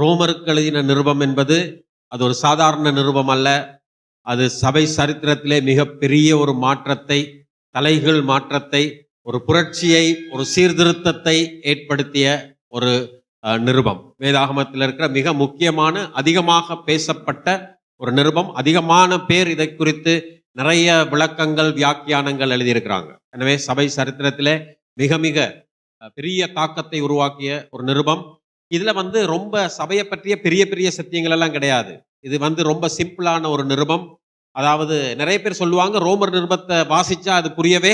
ரோமருக்கு எழுதின நிருபம் என்பது அது ஒரு சாதாரண நிருபம் அல்ல. அது சபை சரித்திரத்திலே மிகப்பெரிய ஒரு மாற்றத்தை, தலைகீழ் மாற்றத்தை, ஒரு புரட்சியை, ஒரு சீர்திருத்தத்தை ஏற்படுத்திய ஒரு நிருபம். வேதாகமத்தில் இருக்கிற மிக முக்கியமான, அதிகமாக பேசப்பட்ட ஒரு நிருபம். அதிகமான பேர் இதை குறித்து நிறைய விளக்கங்கள், வியாக்கியானங்கள் எழுதியிருக்கிறாங்க. எனவே சபை சரித்திரத்திலே மிக மிக பெரிய தாக்கத்தை உருவாக்கிய ஒரு நிருபம். இதுல ரொம்ப சபையை பற்றிய பெரிய பெரிய சத்தியங்கள் எல்லாம் கிடையாது. இது ரொம்ப சிம்பிளான ஒரு நிருபம். அதாவது நிறைய பேர் சொல்லுவாங்க, ரோமர் நிருபத்தை வாசிச்சா அது புரியவே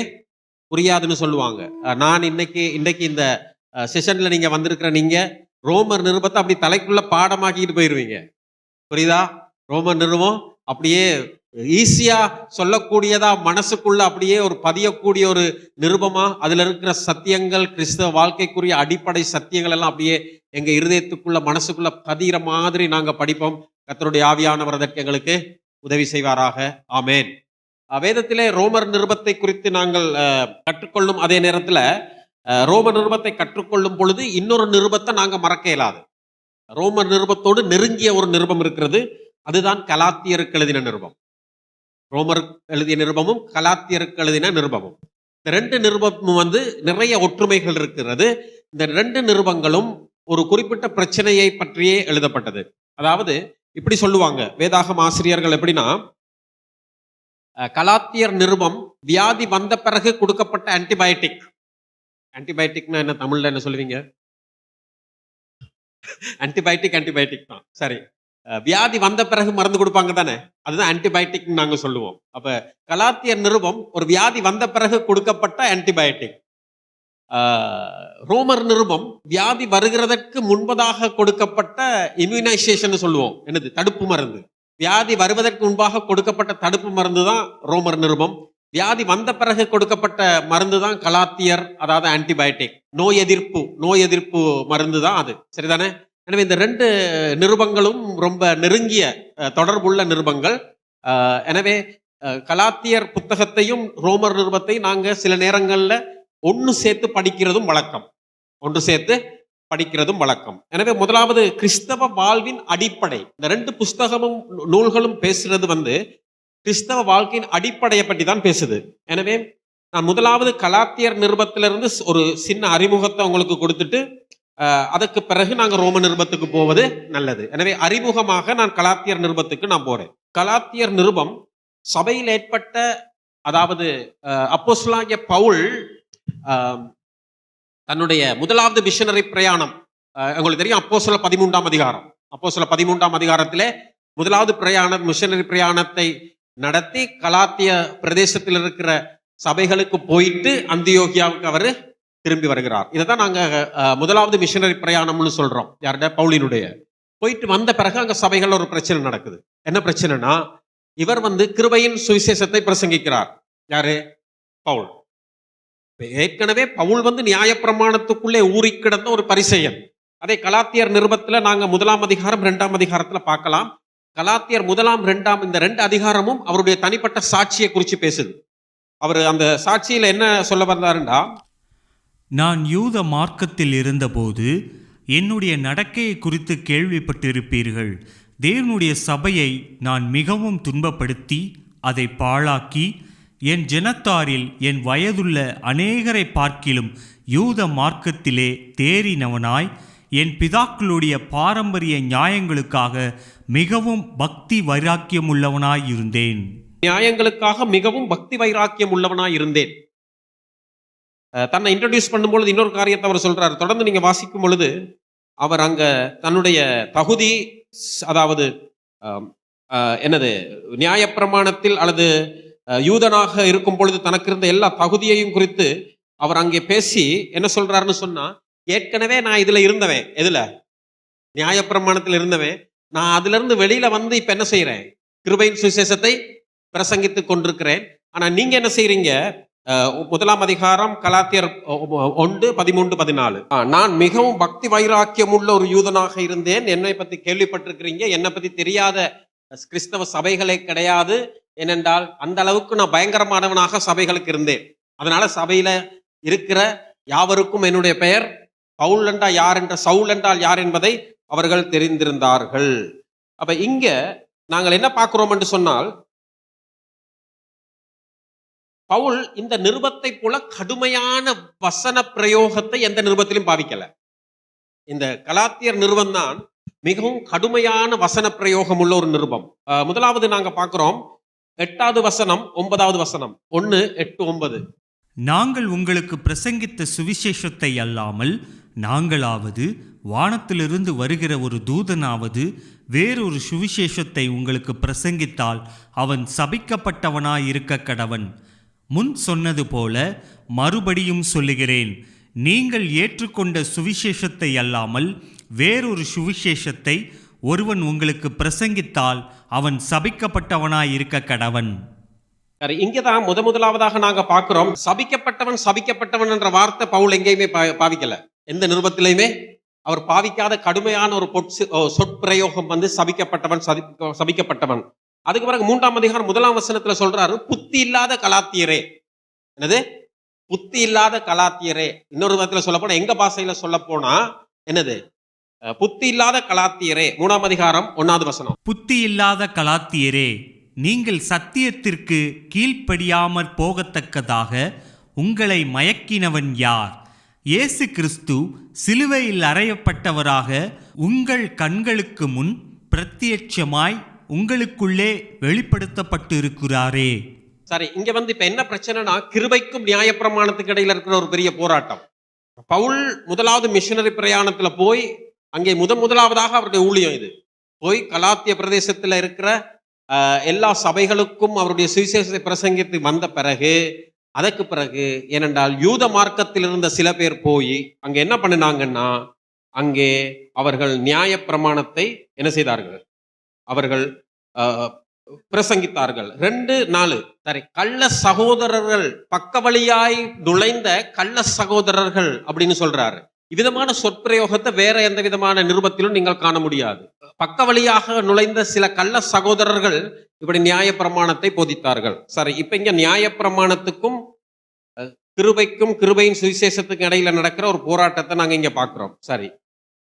புரியாதுன்னு சொல்லுவாங்க. நான் இன்னைக்கு இந்த செஷன்ல நீங்க வந்திருக்கிற நீங்க ரோமர் நிருபத்தை அப்படி தலைக்குள்ள பாடமாக்கிட்டு போயிருவீங்க. புரியுதா? ரோமர் நிருபம் அப்படியே ஈஸியா சொல்லக்கூடியதா, மனசுக்குள்ள அப்படியே ஒரு பதியக்கூடிய ஒரு நிருபமா, அதுல இருக்கிற சத்தியங்கள், கிறிஸ்தவ வாழ்க்கைக்குரிய அடிப்படை சத்தியங்கள் எல்லாம் அப்படியே எங்க இருதயத்துக்குள்ள, மனசுக்குள்ள பதிகிற மாதிரி நாங்க படிப்போம். கர்த்தருடைய ஆவியானவர் அதற்கு எங்களுக்கு உதவி செய்வாராக. ஆமேன். வேதத்திலே ரோமர் நிருபத்தை குறித்து நாங்கள் கற்றுக்கொள்ளும் அதே நேரத்துல ரோமர் நிருபத்தை கற்றுக்கொள்ளும் பொழுது இன்னொரு நிருபத்தை நாங்க மறக்க இயலாது. ரோமர் நிருபத்தோடு நெருங்கிய ஒரு நிருபம் இருக்கிறது. அதுதான் கலாத்தியருக்கு எழுதின நிருபம். ரோமர் எழுதிய நிருபமும் கலாத்தியருக்கு எழுதின நிருபமும், இந்த ரெண்டு நிருபமும் நிறைய ஒற்றுமைகள் இருக்கிறது. இந்த ரெண்டு நிருபங்களும் ஒரு குறிப்பிட்ட பிரச்சனையை பற்றியே எழுதப்பட்டது. அதாவது இப்படி சொல்லுவாங்க வேதாகம ஆசிரியர்கள், எப்படின்னா, கலாத்தியர் நிருபம் வியாதி வந்த பிறகு கொடுக்கப்பட்ட ஆன்டிபயோட்டிக். ஆன்டிபயோட்டிக்னா என்ன தமிழ்ல என்ன சொல்லுவீங்க? ஆன்டிபயோட்டிக் தான். சரி, வியாதி வந்த பிறகு மருந்து கொடுப்பாங்க தானே, அதுதான் ஆன்டிபயோட்டிக் நாங்க சொல்லுவோம். அப்ப கலாத்தியர் நிருபம் ஒரு வியாதி வந்த பிறகு கொடுக்கப்பட்ட ஆன்டிபயோட்டிக். ரோமர் நிருபம் வியாதி வருகிறதற்கு முன்பதாக கொடுக்கப்பட்ட இம்யூனைசேஷன் சொல்லுவோம். என்னது? தடுப்பு மருந்து. வியாதி வருவதற்கு முன்பாக கொடுக்கப்பட்ட தடுப்பு மருந்து தான் ரோமர் நிருபம். வியாதி வந்த பிறகு கொடுக்கப்பட்ட மருந்து தான் கலாத்தியர், அதாவது ஆன்டிபயோட்டிக். நோய் எதிர்ப்பு மருந்து தான் அது. சரிதானே? எனவே இந்த ரெண்டு நிருபங்களும் ரொம்ப நெருங்கிய தொடர்புள்ள நிருபங்கள். எனவே கலாத்தியர் புத்தகத்தையும் ரோமர் நிருபத்தையும் நாங்க சில நேரங்கள்ல ஒன்று சேர்த்து படிக்கிறதும் வழக்கம். எனவே முதலாவது கிறிஸ்தவ வாழ்வின் அடிப்படை. இந்த ரெண்டு புஸ்தகமும் நூல்களும் பேசுறது கிறிஸ்தவ வாழ்க்கையின் அடிப்படையை பற்றி தான் பேசுது. எனவே நான் முதலாவது கலாத்தியர் நிருபத்திலிருந்து ஒரு சின்ன அறிமுகத்தை உங்களுக்கு கொடுத்துட்டு அதுக்கு பிறகு நாங்கள் ரோம நிருபத்துக்கு போவது நல்லது. எனவே அறிமுகமாக நான் கலாத்தியர் நிருபத்துக்கு நான் போறேன். கலாத்தியர் நிருபம் சபையில் ஏற்பட்ட, அதாவது அப்போஸ்தலனாகிய பவுல் தன்னுடைய முதலாவது மிஷனரி பிரயாணம், உங்களுக்கு தெரியும், அப்போஸ்தலர் 13ஆம் அதிகாரத்திலே முதலாவது மிஷனரி பிரயாணத்தை நடத்தி கலாத்திய பிரதேசத்தில் இருக்கிற சபைகளுக்கு போயிட்டு அந்தியோகியாவுக்கு அவர் திரும்பி வருகிறார். இதைதான் நாங்க முதலாவது மிஷனரி பிரயாணம்னு சொல்றோம். யாருடைய? பவுலினுடைய. போயிட்டு வந்த பிறகு அங்க சபைகள் ஒரு பிரச்சனை நடக்குது. என்ன பிரச்சனைனா, இவர் கிருபையின் சுவிசேஷத்தை பிரசங்கிக்கிறார். யாரு? பவுல். ஏற்கனவே பவுல் நியாயப்பிரமாணத்துக்குள்ளே ஊறி கிடந்த ஒரு பரிசேயன். அதே கலாத்தியர் நிருபத்துல நாங்க 1ஆம் அதிகாரம் 2ஆம் அதிகாரத்துல பார்க்கலாம். கலாத்தியர் 1ஆம் 2ஆம் இந்த 2 அதிகாரமும் அவருடைய தனிப்பட்ட சாட்சியை குறித்து பேசுது. அவர் அந்த சாட்சியில என்ன சொல்ல வந்தாருண்டா, நான் யூத மார்க்கத்தில் இருந்தபோது என்னுடைய நடக்கையை குறித்து கேள்விப்பட்டிருப்பீர்கள். தேவனுடைய சபையை நான் மிகவும் துன்பப்படுத்தி அதை பாழாக்கி என் ஜனத்தாரில் என் வயதுள்ள அநேகரை பார்க்கிலும் யூத மார்க்கத்திலே தேறினவனாய் என் பிதாக்களுடைய பாரம்பரிய நியாயங்களுக்காக மிகவும் பக்தி வைராக்கியம் உள்ளவனாய் இருந்தேன். தன்னை இன்ட்ரோடியூஸ் பண்ணும்பொழுது இன்னொரு காரியத்தை அவர் சொல்றாரு. தொடர்ந்து நீங்க வாசிக்கும் பொழுது அவர் அங்க தன்னுடைய தகுதி, அதாவது என்னது, நியாயப்பிரமாணத்தில் அல்லது யூதனாக இருக்கும் பொழுது தனக்கு இருந்த எல்லா தகுதியையும் குறித்து அவர் அங்கே பேசி என்ன சொல்றாருன்னு சொன்னா, ஏற்கனவே நான் இதுல இருந்தவன், எதுல? நியாயப்பிரமாணத்தில் இருந்தவன். நான் அதுல இருந்து வெளியில இப்ப என்ன செய்யறேன்? கிருபையின் சுவிசேஷத்தை பிரசங்கித்துக் கொண்டிருக்கிறேன். ஆனா நீங்க என்ன செய்றீங்க? 1ஆம் அதிகாரம் கலாத்தியர் 1:13-14. நான் மிகவும் பக்தி வைராக்கியம் உள்ள ஒரு யூதனாக இருந்தேன். என்னை பத்தி கேள்விப்பட்டிருக்கிறீங்க. என்னை பத்தி தெரியாத கிறிஸ்தவ சபைகளே கிடையாது. ஏனென்றால் அந்த அளவுக்கு நான் பயங்கரமானவனாக சபைகளுக்கு இருந்தேன். அதனால சபையில இருக்கிற யாவருக்கும் என்னுடைய பெயர் பவுல் என்றால் யார் என்ற, சவுல் என்றால் யார் என்பதை அவர்கள் தெரிந்திருந்தார்கள். அப்ப இங்க நாங்கள் என்ன பார்க்கிறோம் என்று சொன்னால், பவுல் இந்த நிருபத்தை போல கடுமையான வசன பிரயோகத்தை எந்த நிருபத்திலும் பாவிக்கல. இந்த கலாத்தியர் நிருபம் தான் மிகவும் கடுமையான வசன பிரயோகம் உள்ள ஒரு நிருபம். முதலாவது நாங்க பார்க்கிறோம் 8வது வசனம் 9வது வசனம். 1, 8, 9. நாங்கள் உங்களுக்கு பிரசங்கித்த சுவிசேஷத்தை அல்லாமல் நாங்களாவது வானத்திலிருந்து வருகிற ஒரு தூதனாவது வேறொரு சுவிசேஷத்தை உங்களுக்கு பிரசங்கித்தால் அவன் சபிக்கப்பட்டவனாயிருக்க கடவன். முன் சொன்னது போல மறுபடியும் சொல்லுகிறேன், நீங்கள் ஏற்றுக்கொண்ட சுவிசேஷத்தை அல்லாமல் வேறொரு சுவிசேஷத்தை ஒருவன் உங்களுக்கு பிரசங்கித்தால் அவன் சபிக்கப்பட்டவனாயிருக்க கடவன். இங்கதான் முதலாவதாக நாங்க பார்க்கிறோம், சபிக்கப்பட்டவன் என்ற வார்த்தை பவுல் எங்கேயுமே பாவிக்கல. எந்த நிருபத்திலையுமே அவர் பாவிக்காத கடுமையான ஒரு சொற்பிரயோகம் சபிக்கப்பட்டவன். அதுக்கு பிறகு 3ஆம் அதிகாரம் 1ஆம் வசனத்துல சொல்றாரு, புத்தி இல்லாத கலாத்தியரே. என்னது? புத்தி இல்லாத கலாத்தியரே. இன்னொரு விதத்துல சொல்ல போனா, எங்க பாஷையில சொல்ல போனா என்னது? புத்தி இல்லாத கலாத்தியரே. 3ஆம் அதிகாரம் 1வது வசனம். புத்தி இல்லாத கலாத்தியரே, நீங்கள் சத்தியத்திற்கு கீழ்ப்படியாமற் போகத்தக்கதாக உங்களை மயக்கினவன் யார்? இயேசு கிறிஸ்து சிலுவையில் அறையப்பட்டவராக உங்கள் கண்களுக்கு முன் பிரத்யட்சமாய் உங்களுக்குள்ளே வெளிப்படுத்தப்பட்டு இருக்கிறாரே. சரி, இங்க இப்ப என்ன பிரச்சனைனா, கிருபைக்கும் நியாயப்பிரமாணத்துக்கு இடையில இருக்கிற ஒரு பெரிய போராட்டம். பவுல் முதலாவது மிஷனரி பிரயாணத்துல போய் அங்கே முதலாவதாக அவருடைய ஊழியம் இது. போய் கலாத்திய பிரதேசத்துல இருக்கிற எல்லா சபைகளுக்கும் அவருடைய சுவிசேஷத்தை பிரசங்கித்து வந்த பிறகு, அதற்கு பிறகு ஏனென்றால் யூத மார்க்கத்தில் இருந்த சில பேர் போய் அங்க என்ன பண்ணினாங்கன்னா, அங்கே அவர்கள் நியாய பிரமாணத்தை என்ன செய்தார்கள்? அவர்கள் பிரசங்கித்தார்கள். 2:4. சரி, கள்ள சகோதரர்கள், பக்க வழியாய் நுழைந்த கள்ள சகோதரர்கள் அப்படின்னு சொல்றாரு. இவ்விதமான சொற்பிரயோகத்தை வேற எந்த விதமான நிருபத்திலும் நீங்கள் காண முடியாது. பக்க வழியாக நுழைந்த சில கள்ள சகோதரர்கள் இப்படி நியாய பிரமாணத்தை போதித்தார்கள். சரி, இப்ப இங்க நியாய பிரமாணத்துக்கும் கிருபைக்கும் கிருபையின் சுவிசேஷத்துக்கும் இடையில நடக்கிற ஒரு போராட்டத்தை நாங்க இங்க பாக்குறோம். சரி,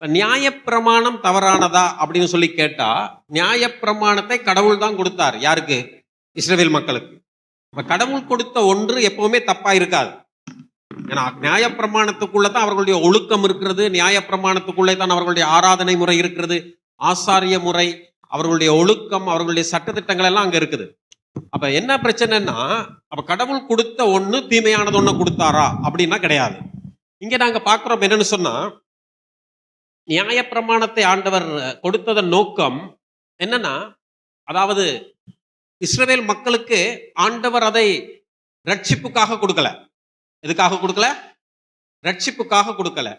நியாய பிரமாணம் தவறானதா அப்படின்னு சொல்லி கேட்டா, நியாய பிரமாணத்தை கடவுள் தான் கொடுத்தார். யாருக்கு? இஸ்ரவேல் மக்களுக்கு. இப்ப கடவுள் கொடுத்த ஒன்று எப்பவுமே தப்பா இருக்காது. ஏன்னா நியாய பிரமாணத்துக்குள்ளதான் அவர்களுடைய ஒழுக்கம் இருக்கிறது. நியாய பிரமாணத்துக்குள்ளே தான் அவர்களுடைய ஆராதனை முறை இருக்கிறது, ஆசாரிய முறை, அவர்களுடைய ஒழுக்கம், அவர்களுடைய சட்டத்திட்டங்கள் எல்லாம் அங்க இருக்குது. அப்ப என்ன பிரச்சனைன்னா, அப்ப கடவுள் கொடுத்த ஒண்ணு தீமையானது ஒண்ணு கொடுத்தாரா அப்படின்னா கிடையாது. இங்க நாங்க பாக்குறோம் என்னன்னு சொன்னா, நியாய பிரமாணத்தை ஆண்டவர் கொடுத்ததன் நோக்கம் என்னன்னா, அதாவது இஸ்ரவேல் மக்களுக்கு ஆண்டவர் அதை ரட்சிப்புக்காக கொடுக்கல. எதுக்காக கொடுக்கல? ரட்சிப்புக்காக கொடுக்கல.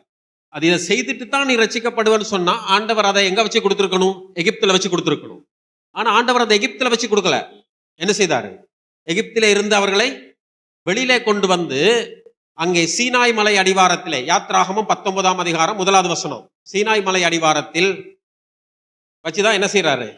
அது இதை செய்துட்டு தான் நீ ரட்சிக்கப்படுவேன்னு சொன்னா, ஆண்டவர் அதை எங்க வச்சு கொடுத்துருக்கணும்? எகிப்துல வச்சு கொடுத்துருக்கணும். ஆனா ஆண்டவர் அதை எகிப்துல வச்சு கொடுக்கல. என்ன செய்தாரு? எகிப்தில இருந்து அவர்களை வெளியிலே கொண்டு வந்து அங்கே சீனாய் மலை அடிவாரத்திலே, யாத்ராகமம் 19ஆம் அதிகாரம் 1வது வசனம், சீனாய் மலை அடிவாரத்தில் வச்சுதான் என்ன செய்யறாரு?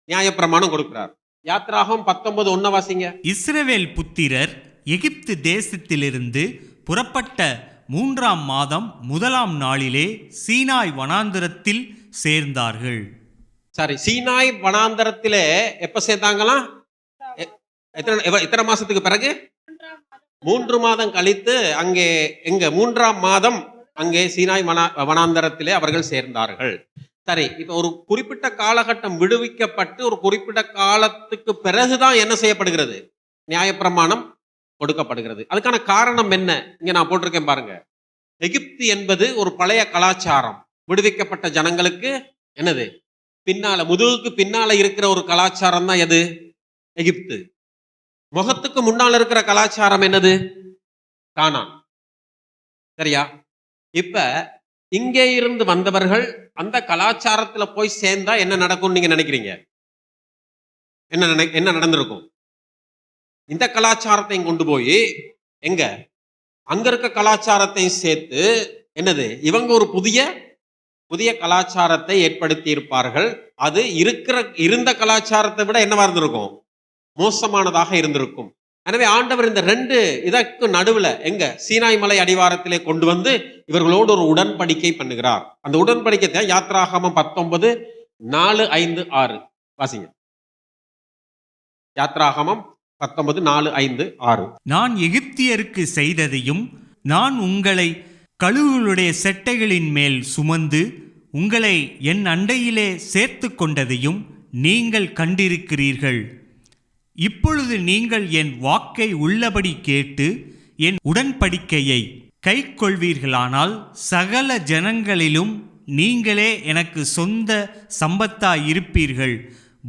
நியாயப்பிரமாணம் கொடுக்கிறார். யாத்ராகமம் 19:1 வாசிங்க. இஸ்ரவேல் புத்திரர் எகிப்து தேசத்திலிருந்து புறப்பட்ட 3ஆம் மாதம் 1ஆம் நாளிலே சீனாய் வனாந்தரத்தில் சேர்ந்தார்கள். சரி, சீனாய் வனாந்தரத்திலே எப்ப சேர்ந்தாங்களாம்? எத்தனை மாசத்துக்கு பிறகு? 3 மாதம் கழித்து அங்கே எங்க 3ஆம் மாதம் அங்கே சீனாய் வனாந்தரத்திலே அவர்கள் சேர்ந்தார்கள். சரி, இப்ப ஒரு குறிப்பிட்ட காலகட்டம் விடுவிக்கப்பட்டு ஒரு குறிப்பிட்ட காலத்துக்கு பிறகுதான் என்ன செய்யப்படுகிறது? நியாயப்பிரமாணம் கொடுக்கப்படுகிறது. அதுக்கான காரணம் என்ன? இங்க நான் போட்டிருக்கேன் பாருங்க. எகிப்து என்பது ஒரு பழைய கலாச்சாரம். விடுவிக்கப்பட்ட ஜனங்களுக்கு என்னது? பின்னால, முதுகுக்கு பின்னால இருக்கிற ஒரு கலாச்சாரம் தான் எது? எகிப்து. முகத்துக்கு முன்னால் இருக்கிற கலாச்சாரம் என்னது? கானான். சரியா? இப்ப இங்கே இருந்து வந்தவர்கள் அந்த கலாச்சாரத்துல போய் சேர்ந்தா என்ன நடக்கும் நீங்க நினைக்கிறீங்க? என்ன நடந்திருக்கும்? இந்த கலாச்சாரத்தையும் கொண்டு போய் எங்க அங்க இருக்க கலாச்சாரத்தையும் சேர்த்து என்னது, இவங்க ஒரு புதிய கலாச்சாரத்தை ஏற்படுத்தி இருப்பார்கள். அது இருந்த கலாச்சாரத்தை விட என்னவா இருந்திருக்கும்? மோசமானதாக இருந்திருக்கும். எனவே ஆண்டவர் இந்த ரெண்டு இதற்கு நடுவுல எங்க சீனாய் மலை அடிவாரத்திலே கொண்டு வந்து இவர்களோடு ஒரு உடன்படிக்கை பண்ணுகிறார். அந்த உடன்படிக்கை யாத்ராகமம் 19:4-5-6 வாசிங்க. யாத்ராகமம் 19:4-5-6. நான் எகிப்தியருக்கு செய்ததையும் நான் உங்களை கழுகுகளுடைய செட்டைகளின் மேல் சுமந்து உங்களை என் அண்டையிலே சேர்த்து கொண்டதையும் நீங்கள் கண்டிருக்கிறீர்கள். இப்பொழுது நீங்கள் என் வாக்கை உள்ளபடி கேட்டு என் உடன்படிக்கையை கைக்கொள்வீர்களானால் சகல ஜனங்களிலும் நீங்களே எனக்கு சொந்த சம்பத்தாய் இருப்பீர்கள்.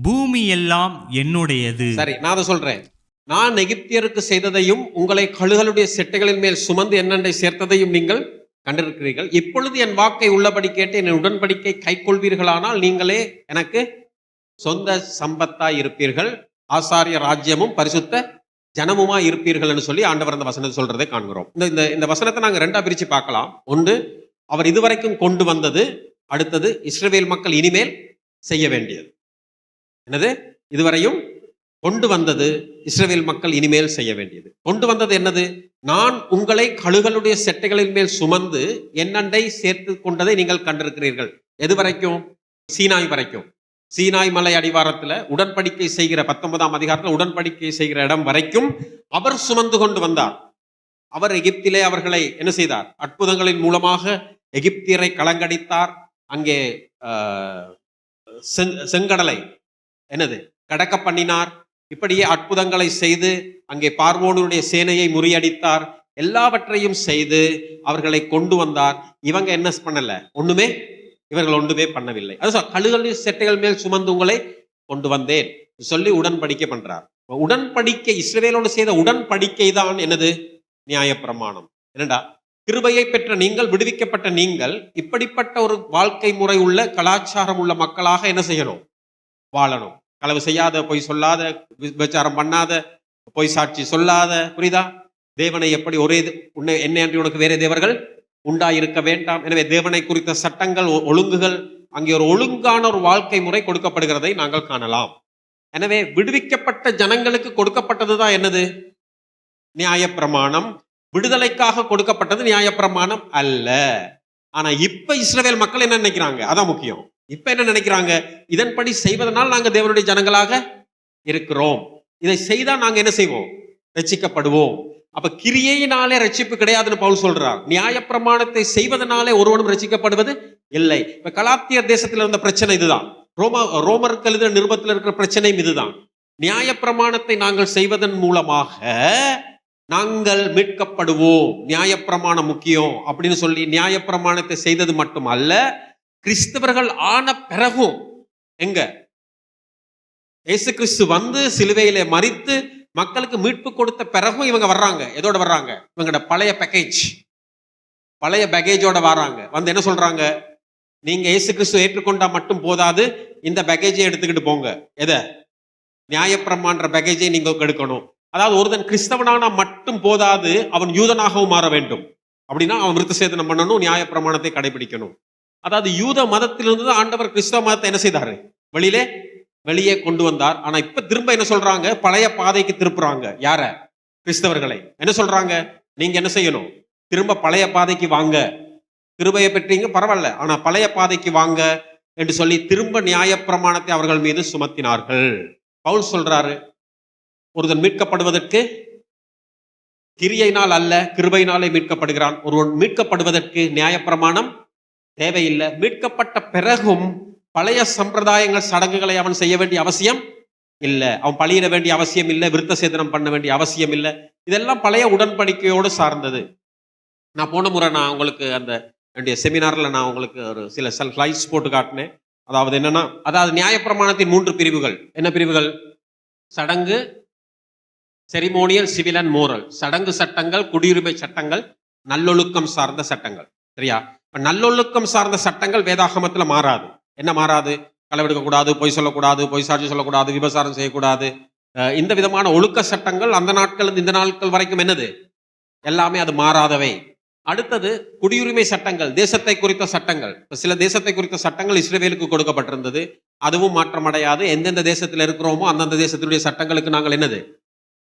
பூமி எல்லாம் என்னுடையது. சரி, நான் அதை சொல்றேன். நான் எகிப்தியருக்கு செய்ததையும் உங்களை கழுகுகளுடைய செட்டைகளின் மேல் சுமந்து என்னண்டை சேர்த்ததையும் நீங்கள் கண்டிருக்கிறீர்கள். இப்பொழுது என் வாக்கை உள்ளபடி கேட்டு என் உடன்படிக்கை கைக்கொள்வீர்களானால் நீங்களே எனக்கு சொந்த சம்பத்தாய் இருப்பீர்கள், ஆசாரிய ராஜ்யமும் பரிசுத்த ஜனமுமா இருப்பீர்கள் என்று சொல்லி ஆண்டவர் அந்த வசனத்தை சொல்றதை காண்கிறோம். இந்த வசனத்தை நாங்கள் ரெண்டா பிரிச்சு பார்க்கலாம். ஒன்று, அவர் இதுவரைக்கும் கொண்டு வந்தது. அடுத்தது, இஸ்ரவேல் மக்கள் இனிமேல் செய்ய வேண்டியது. என்னது? இதுவரையும் கொண்டு வந்தது, இஸ்ரவேல் மக்கள் இனிமேல் செய்ய வேண்டியது. கொண்டு வந்தது என்னது? நான் உங்களை கழுகுகளுடைய செட்டைகளின் மேல் சுமந்து என்னண்டை சேர்த்து கொண்டதை நீங்கள் கண்டிருக்கிறீர்கள். எது வரைக்கும்? சீனாய் வரைக்கும். சீனாய் மலை அடிவாரத்துல உடன்படிக்கை செய்கிற 19ஆம் அதிகாரத்தில் உடன்படிக்கை செய்கிற இடம் வரைக்கும் அவர் சுமந்து கொண்டு வந்தார். அவர் எகிப்திலே அவர்களை என்ன செய்தார்? அற்புதங்களின் மூலமாக எகிப்தியரை கலங்கடித்தார். அங்கே செங்கடலை என்னது கடக்க பண்ணினார். இப்படியே அற்புதங்களை செய்து அங்கே பார்வோனுடைய சேனையை முறியடித்தார். எல்லாவற்றையும் செய்து அவர்களை கொண்டு வந்தார். இவங்க என்ன பண்ணல? இவர்கள் ஒன்றுமே பண்ணவில்லை. அது கழுகுகளுடைய செட்டைகள் மேல் சுமந்து உங்களை கொண்டு வந்தேன் சொல்லி உடன்படிக்கை பண்றார். உடன்படிக்கை, இஸ்ரவேலோடு செய்த உடன்படிக்கை தான் என்னது? நியாயப்பிரமாணம். என்னடா? கிருபையை பெற்ற நீங்கள், விடுவிக்கப்பட்ட நீங்கள் இப்படிப்பட்ட ஒரு வாழ்க்கை முறை உள்ள கலாச்சாரம் உள்ள மக்களாக என்ன செய்யணும்? வாழணும். களவு செய்யாத, பொய் சொல்லாத, விபச்சாரம் பண்ணாத, பொய் சாட்சி சொல்லாத. புரியுதா? தேவனை எப்படி என்ன அன்றி உனக்கு வேற தேவர்கள் உண்டாயிருக்க வேண்டாம். எனவே தேவனை குறித்த சட்டங்கள், ஒழுங்குகள், அங்கே ஒரு ஒழுங்கான ஒரு வாழ்க்கை முறை கொடுக்கப்படுகிறதை நாங்கள் காணலாம். எனவே விடுவிக்கப்பட்ட ஜனங்களுக்கு கொடுக்கப்பட்டதுதான் என்னது? நியாயப்பிரமாணம். விடுதலைக்காக கொடுக்கப்பட்டது நியாயப்பிரமாணம் அல்ல. ஆனா இப்ப இஸ்ரவேல் மக்கள் என்ன நினைக்கிறாங்க? அதான் முக்கியம். இப்ப என்ன நினைக்கிறாங்க? இதன்படி செய்வதனால் நாங்க தேவனுடைய ஜனங்களாக இருக்கிறோம், இதை செய்தா நாங்க என்ன செய்வோம்? ரட்சிக்கப்படுவோம். அப்ப கிரியையினாலே ரட்சிப்பு கிடையாதுன்னு பவுல் சொல்றார். நியாயப்பிரமாணத்தை செய்வதனாலே ஒருவனும் ரட்சிக்கப்படுவது இல்லை. இப்ப கலாத்தியர் தேசத்தில் இருந்த பிரச்சனை இதுதான். ரோமருக்கு எழுதின நிருபத்தில் இருக்கிற பிரச்சனையும் இதுதான். நியாயப்பிரமாணத்தை நாங்கள் செய்வதன் மூலமாக நாங்கள் மீட்கப்படுவோம், நியாயப்பிரமாணம் முக்கியம் அப்படின்னு சொல்லி நியாயப்பிரமாணத்தை செய்தது மட்டும் அல்ல, கிறிஸ்தவர்கள் ஆன பிறகும் எங்க இயேசு கிறிஸ்து வந்து சிலுவையிலே மரித்து மக்களுக்கு மீட்பு கொடுத்த பிறகும் இவங்க வர்றாங்க. எதோட வர்றாங்க? இவங்களோட பழைய பேக்கேஜோட வர்றாங்க. வந்து என்ன சொல்றாங்க? நீங்க இயேசு கிறிஸ்து ஏற்றுக்கொண்டா மட்டும் போதாது, இந்த பேக்கேஜை எடுத்துக்கிட்டு போங்க. எதை? நியாயப்பிரமாண பேக்கேஜை நீங்க எடுக்கணும். அதாவது ஒருத்தன் கிறிஸ்தவனானா மட்டும் போதாது, அவன் யூதனாகவும் மாற வேண்டும். அப்படின்னா அவன் விருத்த சேதனம் பண்ணணும், நியாயப்பிரமாணத்தை கடைபிடிக்கணும். அதாவது யூத மதத்திலிருந்து ஆண்டவர் கிறிஸ்தவ மதத்தை என்ன செய்தாரு? வெளியே கொண்டு வந்தார். ஆனா இப்ப திரும்ப என்ன சொல்றாங்க? பழைய பாதைக்கு திருப்புறாங்க. யார? கிறிஸ்தவர்களை. என்ன சொல்றாங்க? நீங்க என்ன செய்யணும்? திரும்ப பழைய பாதைக்கு வாங்க. கிருபையை பெற்றீங்க பரவாயில்ல, ஆனா பழைய பாதைக்கு வாங்க என்று சொல்லி திரும்ப நியாயப்பிரமாணத்தை அவர்கள் மீது சுமத்தினார்கள். பவுல் சொல்றாரு, ஒருவன் மீட்கப்படுவதற்கு கிரியையினால் அல்ல, கிருபையினாலே மீட்கப்படுகிறான். ஒருவன் மீட்கப்படுவதற்கு நியாயப்பிரமாணம் தேவையில்லை. மீட்கப்பட்ட பிறகும் பழைய சம்பிரதாயங்கள், சடங்குகளை அவன் செய்ய வேண்டிய அவசியம் இல்லை. அவன் பழியிட வேண்டிய அவசியம் இல்லை, விருத்த சேதனம் பண்ண வேண்டிய அவசியம் இல்லை. இதெல்லாம் பழைய உடன்படிக்கையோடு சார்ந்தது. நான் போன முறை உங்களுக்கு அந்த என்னுடைய செமினார்ல நான் உங்களுக்கு ஒரு சில ஸ்லைட்ஸ் போட்டு காட்டினேன். அதாவது என்னன்னா, அதாவது நியாயப்பிரமாணத்தின் 3 பிரிவுகள். என்ன பிரிவுகள்? சடங்கு, செரிமோனியல், சிவில் அண்ட் மோரல். சடங்கு சட்டங்கள், குடியுரிமை சட்டங்கள், நல்லொழுக்கம் சார்ந்த சட்டங்கள். சரியா? நல்லொழுக்கம் சார்ந்த சட்டங்கள் வேதாகமத்துல மாறாது. என்ன மாறாது? களவெடுக்க கூடாது, பொய் சொல்லக்கூடாது, பொய் சாட்சி சொல்லக்கூடாது, விபசாரம் செய்யக்கூடாது. இந்த விதமான ஒழுக்க சட்டங்கள் அந்த நாட்கள் இந்த நாட்கள் வரைக்கும் என்னது? எல்லாமே அது மாறாதவை. அடுத்தது குடியுரிமை சட்டங்கள், தேசத்தை குறித்த சட்டங்கள். சில தேசத்தை குறித்த சட்டங்கள் இஸ்ரவேலுக்கு கொடுக்கப்பட்டிருந்தது, அதுவும் மாற்றமடையாது. எந்தெந்த தேசத்தில் இருக்கிறோமோ அந்தந்த தேசத்தினுடைய சட்டங்களுக்கு நாங்கள் என்னது?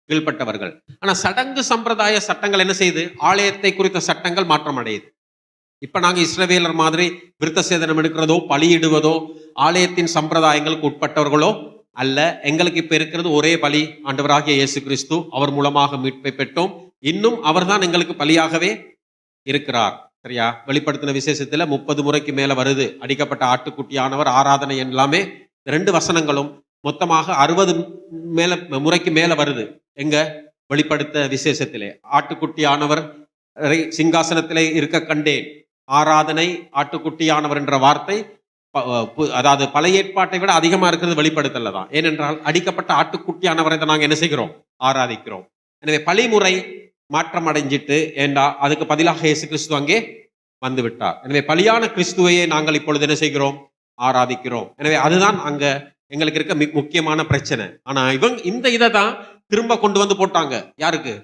கீழ்ப்பட்டவர்கள். ஆனா சடங்கு சம்பிரதாய சட்டங்கள் என்ன செய்யுது? ஆலயத்தை குறித்த சட்டங்கள் மாற்றம் அடையுது. இப்ப நாங்க இஸ்ரவேலர் மாதிரி விருத்த சேதனம் எடுக்கிறதோ பலியிடுவதோ ஆலயத்தின் சம்பிரதாயங்களுக்கு உட்பட்டவர்களோ அல்ல. எங்களுக்கு இப்ப இருக்கிறது ஒரே பலி, ஆண்டவராகிய இயேசு கிறிஸ்து. அவர் மூலமாக மீட்பை பெற்றோம். இன்னும் அவர்தான் எங்களுக்கு பலியாகவே இருக்கிறார். சரியா? வெளிப்படுத்தின விசேஷத்துல 30 முறைக்கு மேல வருது அடிக்கப்பட்ட ஆட்டுக்குட்டியானவர் ஆராதனை எல்லாமே. 2 வசனங்களும் மொத்தமாக 60 முறைக்கு மேல வருது. எங்க? வெளிப்படுத்த விசேஷத்திலே ஆட்டுக்குட்டியானவர் சிங்காசனத்திலே இருக்க கண்டேன், ஆராதனை ஆட்டுக்குட்டியானவர் என்ற வார்த்தை அதாவது பழைய ஏற்பாட்டை விட அதிகமா இருக்கிறது வெளிப்படுத்தல தான். ஏனென்றால் அடிக்கப்பட்ட ஆட்டுக்குட்டியானவரை தான் நாங்க என்ன செய்கிறோம்? ஆராதிக்கிறோம். எனவே பலிமுறை மாற்றம் அடைஞ்சிட்டு ஏண்டா அதுக்கு பதிலாக இயேசு கிறிஸ்து அங்கே வந்து விட்டார். எனவே பலியான கிறிஸ்துவையே நாங்கள் இப்பொழுது என்ன செய்கிறோம்? ஆராதிக்கிறோம். எனவே அதுதான் அங்க எங்களுக்கு இருக்க முக்கியமான பிரச்சனை. ஆனா இவங்க இந்த இதை தான் திரும்ப கொண்டு வந்து போட்டாங்க. யாருக்கு?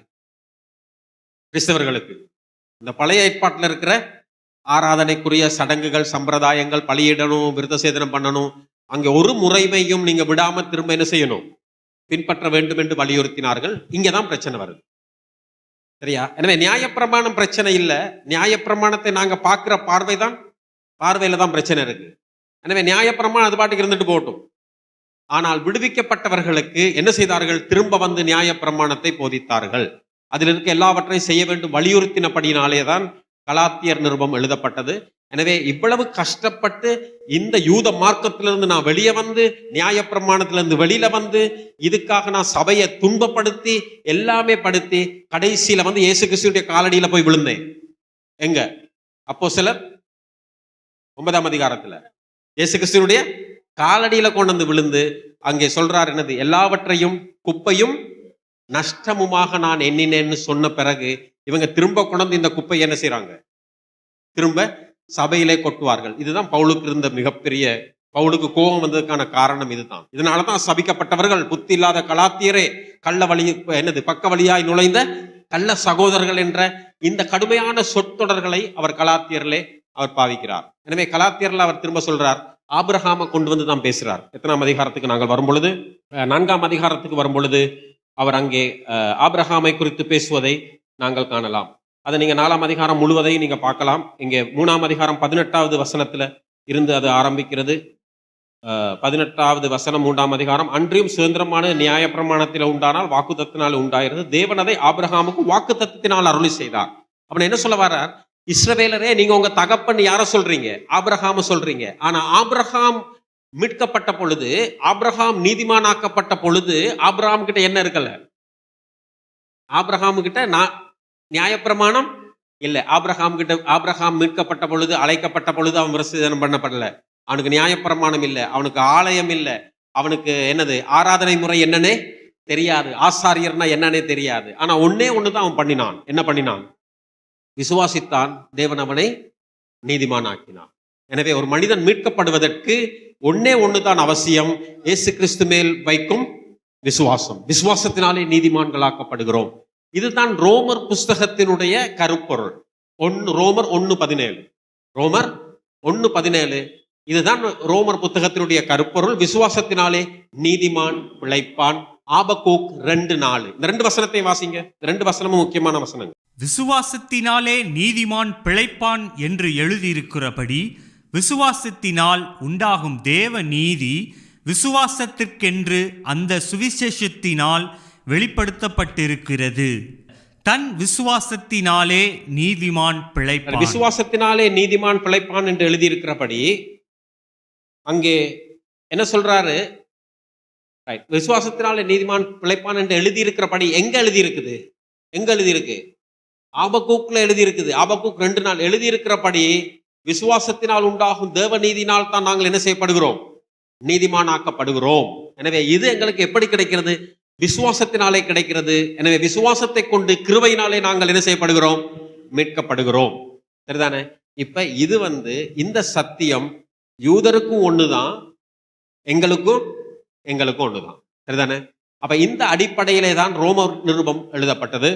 கிறிஸ்தவர்களுக்கு. இந்த பழைய ஏற்பாட்டில் இருக்கிற ஆராதனைக்குரிய சடங்குகள் சம்பிரதாயங்கள், பலியிடணும், விருத்த சேதனம் பண்ணணும், அங்கே ஒரு முறைமையும் நீங்க விடாம திரும்ப என்ன செய்யணும்? பின்பற்ற வேண்டும் என்று வலியுறுத்தினார்கள். இங்கதான் பிரச்சனை வருது. சரியா? எனவே நியாயப்பிரமாணம் பிரச்சனை இல்லை. நியாயப்பிரமாணத்தை நாங்க பார்க்கிற பார்வையில தான் பிரச்சனை இருக்கு. எனவே நியாயப்பிரமாணம் அது பாட்டுக்கு இருந்துட்டு போகட்டும். ஆனால் விடுவிக்கப்பட்டவர்களுக்கு என்ன செய்தார்கள்? திரும்ப வந்து நியாயப்பிரமாணத்தை போதித்தார்கள். அதில் இருக்க எல்லாவற்றையும் செய்ய வேண்டும் வலியுறுத்தினபடினாலே தான் கலாத்தியர் நிருபம் எழுதப்பட்டது. எனவே இவ்வளவு கஷ்டப்பட்டு இந்த யூத மார்க்கத்திலிருந்து நான் வெளியே வந்து, நியாயப்பிரமாணத்திலிருந்து வெளியில வந்து, இதுக்காக நான் சபையை துன்பப்படுத்தி எல்லாமே படுத்தி கடைசியில வந்து இயேசு கிறிஸ்துடைய காலடியில போய் விழுந்தேன். எங்க? அப்போஸ்தலர் 9ஆம் அதிகாரத்துல இயேசு கிறிஸ்துடைய காலடியில கொண்டு வந்து விழுந்து அங்கே சொல்றார் என்னது? எல்லாவற்றையும் குப்பையும் நஷ்டமுமாக நான் எண்ணினேன்னு சொன்ன பிறகு இவங்க திரும்ப கொண்டு இந்த குப்பையை என்ன செய்யறாங்க? திரும்ப சபையிலே கொட்டுவார்கள். இதுதான் பவுலுக்கு இருந்த மிகப்பெரிய, பவுலுக்கு கோபம் வந்ததுக்கான காரணம் இதுதான். இதனாலதான் சபிக்கப்பட்டவர்கள், புத்தி இல்லாத கலாத்தியரே, கள்ள வழி என்னது பக்க வழியாய் நுழைந்த கள்ள சகோதரர்கள் என்ற இந்த கடுமையான சொற்றொடர்களை அவர் கலாத்தியரிலே அவர் பாவிக்கிறார். எனவே கலாத்தியர்ல அவர் திரும்ப சொல்றார், ஆபிரகாமை கொண்டு வந்து தான் பேசுறார். எத்தனாம் அதிகாரத்துக்கு நாங்கள் வரும்பொழுது? 4ஆம் அதிகாரத்துக்கு வரும்பொழுது அவர் அங்கே ஆபிரகாமை குறித்து பேசுவதை நாங்கள் காணலாம். அதை நீங்க 4ஆம் அதிகாரம் முழுவதையும் நீங்க பார்க்கலாம். இங்கே 3ஆம் அதிகாரம் 18வது வசனத்துல இருந்து அது ஆரம்பிக்கிறது. 18வது வசனம் 3ஆம் அதிகாரம். அன்றியும் சுதந்திரமான நியாயப்பிரமாணத்தில் உண்டானால் வாக்குத்தத்தினால் உண்டாயிருது, தேவன் அதை ஆபிரகாமுக்கு வாக்குத்தத்தினால் அருளி செய்தார். அவன் என்ன சொல்ல வர்றார்? இஸ்ரவேலரே, நீங்க உங்க தகப்பன் யார சொல்றீங்க? ஆபிரகாம சொல்றீங்க. ஆனா ஆபிரகாம் மீட்கப்பட்ட பொழுது, ஆபிரகாம் நீதிமானாக்கப்பட்ட பொழுது ஆபிரகாம் கிட்ட என்ன இருக்கல? ஆபிரகாம் கிட்ட நியாயப்பிரமாணம் இல்ல. ஆபிரகாம் மீட்கப்பட்ட பொழுது, அழைக்கப்பட்ட பொழுது அவன் விருத்தசேதனம் பண்ணப்படல. அவனுக்கு நியாயப்பிரமாணம் இல்லை, அவனுக்கு ஆலயம் இல்லை, அவனுக்கு என்னது ஆராதனை முறை என்னன்னே தெரியாது, ஆசாரியர்னா என்னன்னே தெரியாது. ஆனா ஒண்ணுதான் அவன் பண்ணினான். என்ன பண்ணினான்? விசுவாசித்தான், தேவன் அவனை நீதிமானாக்கினான். எனவே ஒரு மனிதன் மீட்கப்படுவதற்கு ஒண்ணுதான் அவசியம், இயேசு கிறிஸ்து மேல் வைக்கும் விசுவாசம். விசுவாசத்தினாலே நீதிமான்களாக்கப்படுகிறோம். இதுதான் ரோமர் புஸ்தகத்தினுடைய கருப்பொருள். ரோமர் 1:17. ரோமர் 1:17 இதுதான் ரோமர் புத்தகத்தினுடைய கருப்பொருள். விசுவாசத்தினாலே நீதிமான் பிழைப்பான். ஆபக்கூக் 2:4. இந்த 2 வசனத்தை வாசிங்க. 2 வசனமும் முக்கியமான வசனங்கள். விசுவாசத்தினாலே நீதிமான் பிழைப்பான் என்று எழுதியிருக்கிறபடி விசுவாசத்தினால் உண்டாகும் தேவ நீதி விசுவாசத்திற்கென்று அந்த சுவிசேஷத்தினால் வெளிப்படுத்தப்பட்டிருக்கிறது. தன் விசுவாசத்தினாலே நீதிமான் பிழைப்பான். விசுவாசத்தினாலே நீதிமான் பிழைப்பான் என்று எழுதியிருக்கிறபடி அங்கே என்ன சொல்றாரு? விசுவாசத்தினாலே நீதிமான் பிழைப்பான் என்று எழுதியிருக்கிறபடி எங்க எழுதியிருக்குது? எங்க எழுதியிருக்கு? ஆபக்கூக்ல எழுதியிருக்குது. ஆபக்கூக் 2:4 எழுதியிருக்கிறபடி விசுவாசத்தினால் உண்டாகும் தேவ நீதினால் தான் நாங்கள் என்ன செய்யப்படுகிறோம்? நீதிமானாக்கப்படுகிறோம். எனவே இது எங்களுக்கு எப்படி கிடைக்கிறது? விசுவாசத்தினாலே கிடைக்கிறது. எனவே விசுவாசத்தை கொண்டு கிருபையினாலே நாங்கள் என்ன செய்யப்படுகிறோம்? மீட்கப்படுகிறோம். சரிதானே? இப்ப இது இந்த சத்தியம் யூதருக்கும் ஒண்ணுதான், எங்களுக்கும் ஒண்ணுதான். சரிதானே? அப்ப இந்த அடிப்படையிலே தான் ரோமர் நிருபம் எழுதப்பட்டது.